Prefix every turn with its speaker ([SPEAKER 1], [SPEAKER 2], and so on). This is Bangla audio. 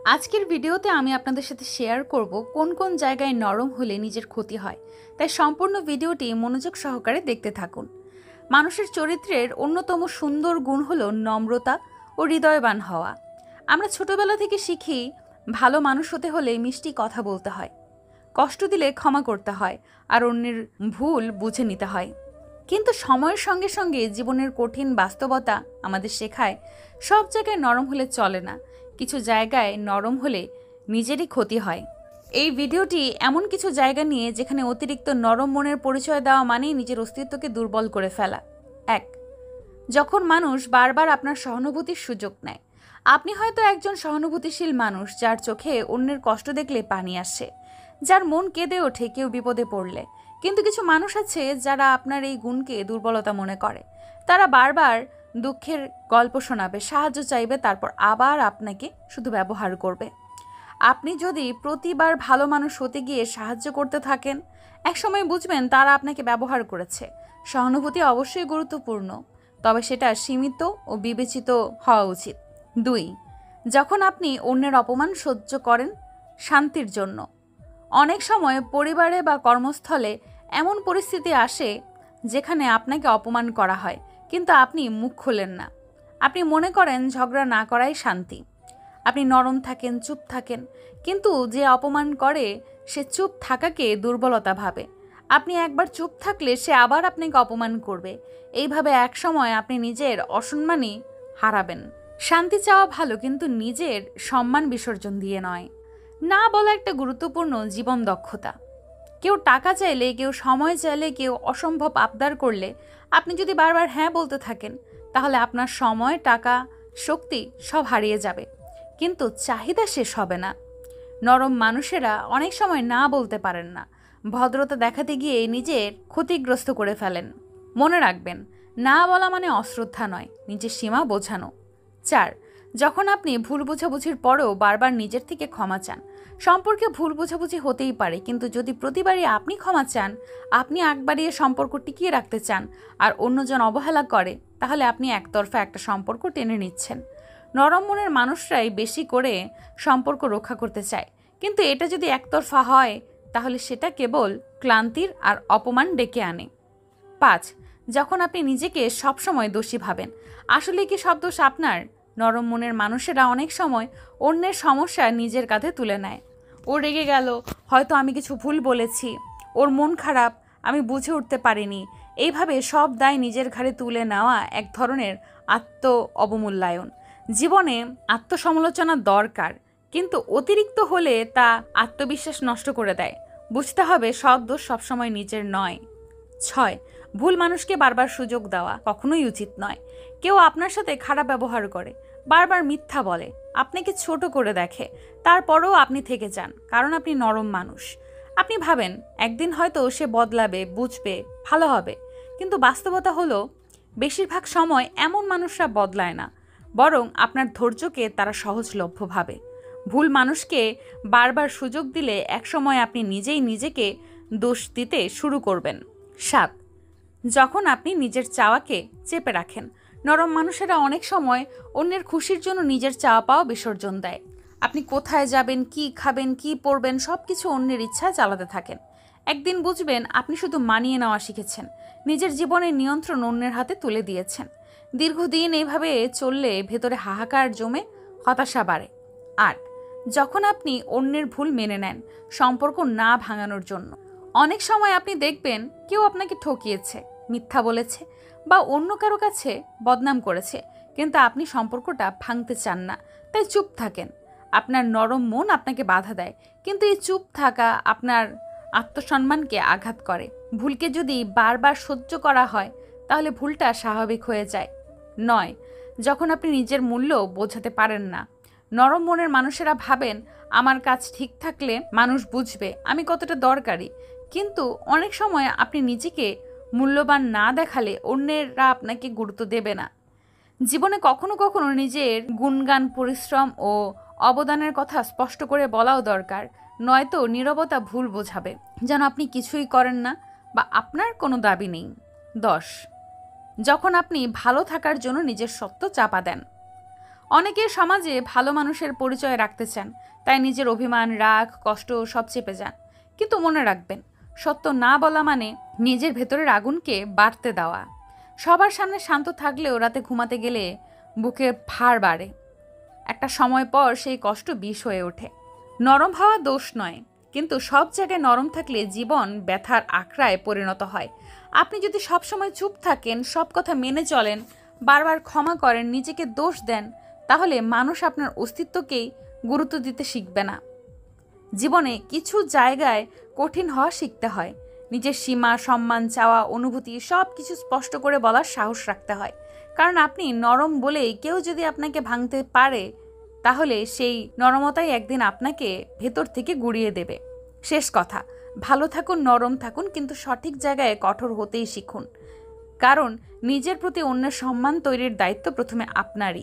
[SPEAKER 1] আজকের ভিডিওতে আমি আপনাদের সাথে শেয়ার করব কোন কোন জায়গায় নরম হলে নিজের ক্ষতি হয়। তাই সম্পূর্ণ ভিডিওটি মনোযোগ সহকারে দেখতে থাকুন। মানুষের চরিত্রের অন্যতম সুন্দর গুণ হলো নম্রতা ও হৃদয়বান হওয়া। আমরা ছোটবেলা থেকে শিখি ভালো মানুষ হতে হলে মিষ্টি কথা বলতে হয়, কষ্ট দিলে ক্ষমা করতে হয়, আর অন্যের ভুল বুঝে নিতে হয়। কিন্তু সময়ের সঙ্গে সঙ্গে জীবনের কঠিন বাস্তবতা আমাদের শেখায় সব জায়গায় নরম হলে চলে না, কিছু জায়গায় নরম হলে নিজেরই ক্ষতি হয়। এই ভিডিওটি এমন কিছু জায়গা নিয়ে যেখানে অতিরিক্ত নরম মনের পরিচয় দেওয়া মানেই নিজের অস্তিত্বকে দুর্বল করে ফেলা। 1. যখন মানুষ বারবার আপনার সহানুভূতির সুযোগ নেয়। আপনি হয়তো একজন সহানুভূতিশীল মানুষ যার চোখে অন্যের কষ্ট দেখলে পানি আসে, যার মন কেঁদে ওঠে কেউ বিপদে পড়লে। কিন্তু কিছু মানুষ আছে যারা আপনার এই গুণকে দুর্বলতা মনে করে। তারা বারবার দুঃখের গল্প শোনাবে, সাহায্য চাইবে, তারপর আবার আপনাকে শুধু ব্যবহার করবে। আপনি যদি প্রতিবার ভালো মানুষ হতে গিয়ে সাহায্য করতে থাকেন, একসময় বুঝবেন তারা আপনাকে ব্যবহার করেছে। সহানুভূতি অবশ্যই গুরুত্বপূর্ণ, তবে সেটা সীমিত ও বিবেচিত হওয়া উচিত। 2. যখন আপনি অন্যের অপমান সহ্য করেন শান্তির জন্য। অনেক সময় পরিবারে বা কর্মস্থলে এমন পরিস্থিতি আসে যেখানে আপনাকে অপমান করা হয়, কিন্তু আপনি মুখ খোলেন না। আপনি মনে করেন ঝগড়া না করাই শান্তি। আপনি নরম থাকেন, চুপ থাকেন, কিন্তু যে অপমান করে সে চুপ থাকাকে দুর্বলতা ভাবে। আপনি একবার চুপ থাকলে সে আবার আপনাকে অপমান করবে। এইভাবে এক সময় আপনি নিজের অসম্মানই হারাবেন। শান্তি চাওয়া ভালো, কিন্তু নিজের সম্মান বিসর্জন দিয়ে নয়। না বলা একটা গুরুত্বপূর্ণ জীবন দক্ষতা। কেউ টাকা চাইলে, কেউ সময় চাইলে, কেউ অসম্ভব আবদার করলে আপনি যদি বারবার হ্যাঁ বলতে থাকেন, তাহলে আপনার সময়, টাকা, শক্তি সব হারিয়ে যাবে, কিন্তু চাহিদা শেষ হবে না। নরম মানুষেরা অনেক সময় না বলতে পারেন না, ভদ্রতা দেখাতে গিয়ে নিজের ক্ষতিগ্রস্ত করে ফেলেন। মনে রাখবেন, না বলা মানে অশ্রদ্ধা নয়, নিজের সীমা বোঝানো। 4. যখন আপনি ভুল বোঝাবুঝির পরেও বারবার নিজের থেকে ক্ষমা চান। সম্পর্কে ভুল বোঝাবুঝি হতেই পারে, কিন্তু যদি প্রতিবারই আপনি ক্ষমা চান, আপনি আগ বাড়িয়ে সম্পর্ক টিকিয়ে রাখতে চান, আর অন্যজন অবহেলা করে, তাহলে আপনি একতরফা একটা সম্পর্ক টেনে নিচ্ছেন। নরম মনের মানুষরাই বেশি করে সম্পর্ক রক্ষা করতে চায়, কিন্তু এটা যদি একতরফা হয় তাহলে সেটা কেবল ক্লান্তির আর অপমান ডেকে আনে। 5. যখন আপনি নিজেকে সবসময় দোষী ভাবেন। আসলে কি সব দোষ আপনার? নরম মনের মানুষেরা অনেক সময় অন্যের সমস্যা নিজের কাঁধে তুলে নেয়। ও রেগে গেল, হয়তো আমি কিছু ভুল বলেছি, ওর মন খারাপ, আমি বুঝে উঠতে পারিনি। এইভাবে সব দায় নিজের ঘাড়ে তুলে নেওয়া এক ধরনের আত্ম অবমূল্যায়ন। জীবনে আত্মসমালোচনা দরকার, কিন্তু অতিরিক্ত হলে তা আত্মবিশ্বাস নষ্ট করে দেয়। বুঝতে হবে সব দোষ সবসময় নিজের নয়। 6. ভুল মানুষকে বারবার সুযোগ দেওয়া কখনোই উচিত নয়। কেউ আপনার সাথে খারাপ ব্যবহার করে, বারবার মিথ্যা বলে, আপনাকে ছোট করে দেখে, তারপরেও আপনি থেকে যান, কারণ আপনি নরম মানুষ। আপনি ভাবেন একদিন হয়তো সে বদলাবে, বুঝবে, ভালো হবে, কিন্তু বাস্তবতা হলো বেশিরভাগ সময় এমন মানুষরা বদলায় না, বরং আপনার ধৈর্যকে তারা সহজলভ্য ভাবে। ভুল মানুষকে বারবার সুযোগ দিলে একসময় আপনি নিজেই নিজেকে দোষ দিতে শুরু করবেন। 7. যখন আপনি নিজের চাওয়াকে চেপে রাখেন। নরম মানুষেরা অনেক সময় অন্যের খুশির জন্য নিজের চাওয়া পাওয়া বিসর্জন দেয়। আপনি কোথায় যাবেন, কি খাবেন, কি পরবেন, সব কিছু অন্যের ইচ্ছায় চালাতে থাকেন। একদিন বুঝবেন আপনি শুধু মানিয়ে নেওয়া শিখেছেন, নিজের জীবনের নিয়ন্ত্রণ অন্যের হাতে তুলে দিয়েছেন। দীর্ঘদিন এইভাবে চললে ভেতরে হাহাকার জমে হতাশা বাড়ে। 8. যখন আপনি অন্যের ভুল মেনে নেন সম্পর্ক না ভাঙানোর জন্য। অনেক সময় আপনি দেখবেন কেউ আপনাকে ঠকিয়েছে, মিথ্যা বলেছে, বা অন্য কারো কাছে বদনাম করেছে, কিন্তু আপনি সম্পর্কটা ভাঙতে চান না, তাই চুপ থাকেন। আপনার নরম মন আপনাকে বাধা দেয়, কিন্তু এই চুপ থাকা আপনার আত্মসম্মানকে আঘাত করে। ভুলকে যদি বারবার সহ্য করা হয় তাহলে ভুলটা স্বাভাবিক হয়ে যায়। 9. যখন আপনি নিজের মূল্য বোঝাতে পারেন না। নরম মনের মানুষেরা ভাবেন আমার কাজ ঠিক থাকলে মানুষ বুঝবে আমি কতটা দরকারি, কিন্তু অনেক সময় আপনি নিজেকে মূল্যবান না দেখালে অন্যেরা আপনাকে গুরুত্ব দেবে না। জীবনে কখনো কখনো নিজের গুণগান, পরিশ্রম ও অবদানের কথা স্পষ্ট করে বলাও দরকার, নয়তো নীরবতা ভুল বোঝাবে যেন আপনি কিছুই করেন না বা আপনার কোনো দাবি নেই। 10. যখন আপনি ভালো থাকার জন্য নিজের সত্য চাপা দেন। অনেকে সমাজে ভালো মানুষের পরিচয় রাখতে চান, তাই নিজের অভিমান, রাগ, কষ্ট সব চেপে যান। কিন্তু মনে রাখবেন, সত্য না বলা মানে নিজের ভেতরের আগুনকে বাড়তে দেওয়া। সবার সামনে শান্ত থাকলেও রাতে ঘুমাতে গেলে বুকে ভার বাড়ে। একটা সময় পর সেই কষ্ট বিষ হয়ে ওঠে। নরম হওয়া দোষ নয়, কিন্তু সব জায়গায় নরম থাকলে জীবন ব্যথার আখড়ায় পরিণত হয়। আপনি যদি সবসময় চুপ থাকেন, সব কথা মেনে চলেন, বারবার ক্ষমা করেন, নিজেকে দোষ দেন, তাহলে মানুষ আপনার অস্তিত্বকেই গুরুত্ব দিতে শিখবে না। জীবনে কিছু জায়গায় কঠিন হওয়া শিখতে হয়। নিজের সীমা, সম্মান চাওয়া, অনুভূতি সব কিছু স্পষ্ট করে বলার সাহস রাখতে হয়। কারণ আপনি নরম বলেই কেউ যদি আপনাকে ভাঙতে পারে, তাহলে সেই নরমতাই একদিন আপনাকে ভেতর থেকে গুঁড়িয়ে দেবে। শেষ কথা, ভালো থাকুন, নরম থাকুন, কিন্তু সঠিক জায়গায় কঠোর হতেই শিখুন। কারণ নিজের প্রতি অন্যের সম্মান তৈরির দায়িত্ব প্রথমে আপনারই।